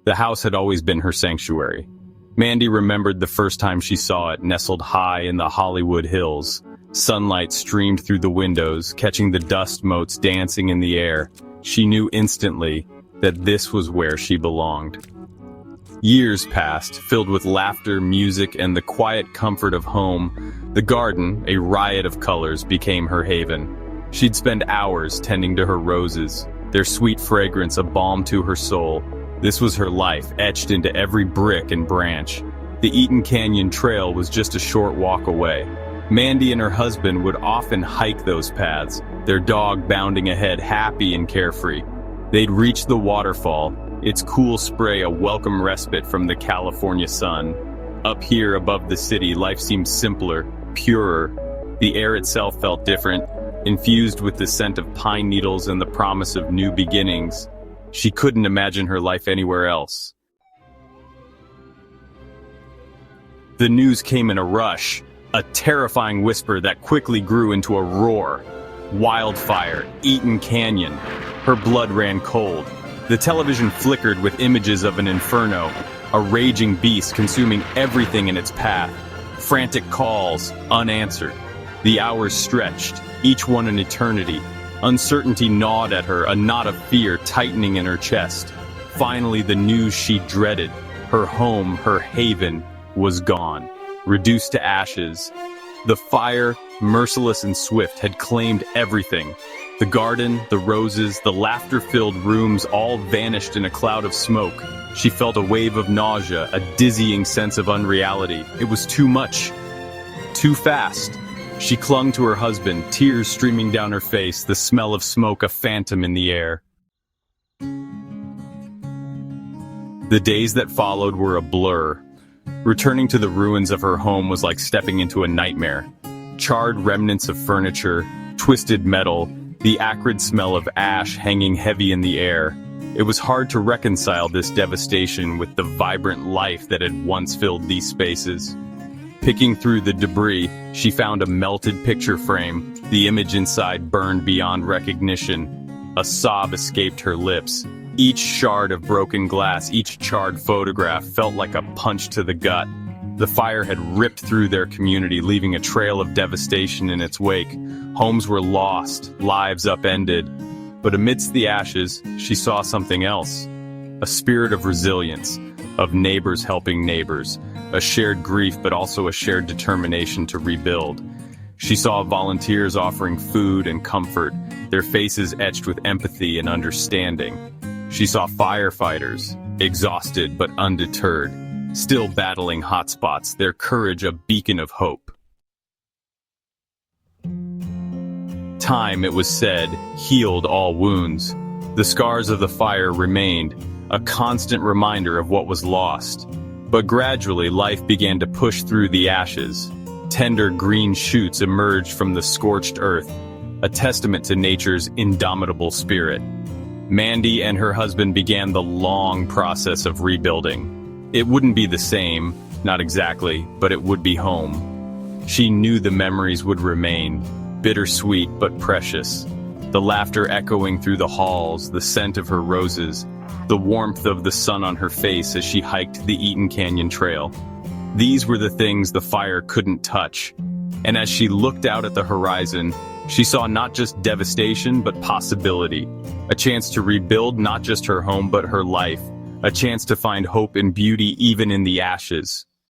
The house had always been her sanctuary. Mandy remembered the first time she saw it, nestled high in the Hollywood Hills. Sunlight streamed through the windows, catching the dust motes dancing in the air. She knew instantly that this was where she belonged. Years passed, filled with laughter, music, and the quiet comfort of home. The garden, a riot of colors, became her haven. She'd spend hours tending to her roses, their sweet fragrance a balm to her soul. This was her life, etched into every brick and branch. The Eaton Canyon Trail was just a short walk away. Mandy and her husband would often hike those paths, their dog bounding ahead, happy and carefree. They'd reach the waterfall, its cool spray a welcome respite from the California sun. Up here above the city, life seemed simpler, purer. The air itself felt different, infused with the scent of pine needles and the promise of new beginnings. She couldn't imagine her life anywhere else. The news came in a rush, a terrifying whisper that quickly grew into a roar. Wildfire, Eaton Canyon. Her blood ran cold. The television flickered with images of an inferno, a raging beast consuming everything in its path. Frantic calls, unanswered. The hours stretched, each one an eternity. Uncertainty gnawed at her, a knot of fear tightening in her chest. Finally, the news she dreaded, her home, her haven, was gone, reduced to ashes. The fire, merciless and swift, had claimed everything. The garden, the roses, the laughter-filled rooms all vanished in a cloud of smoke. She felt a wave of nausea, a dizzying sense of unreality. It was too much. Too fast. She clung to her husband, tears streaming down her face, the smell of smoke a phantom in the air. The days that followed were a blur. Returning to the ruins of her home was like stepping into a nightmare. Charred remnants of furniture, twisted metal, the acrid smell of ash hanging heavy in the air. It was hard to reconcile this devastation with the vibrant life that had once filled these spaces. Picking through the debris, she found a melted picture frame, the image inside burned beyond recognition. A sob escaped her lips. Each shard of broken glass, each charred photograph felt like a punch to the gut. The fire had ripped through their community, leaving a trail of devastation in its wake. Homes were lost, lives upended. But amidst the ashes, she saw something else. A spirit of resilience, of neighbors helping neighbors, a shared grief but also a shared determination to rebuild. She saw volunteers offering food and comfort, their faces etched with empathy and understanding. She saw firefighters, exhausted but undeterred, still battling hotspots, their courage a beacon of hope. Time, it was said, healed all wounds. The scars of the fire remained, a constant reminder of what was lost. But gradually, life began to push through the ashes. Tender green shoots emerged from the scorched earth, a testament to nature's indomitable spirit. Mandy and her husband began the long process of rebuilding. It wouldn't be the same, not exactly, but it would be home. She knew the memories would remain, bittersweet but precious. The laughter echoing through the halls, the scent of her roses, the warmth of the sun on her face as she hiked the Eaton Canyon Trail. These were the things the fire couldn't touch. And as she looked out at the horizon, she saw not just devastation, but possibility. A chance to rebuild not just her home, but her life. A chance to find hope and beauty even in the ashes.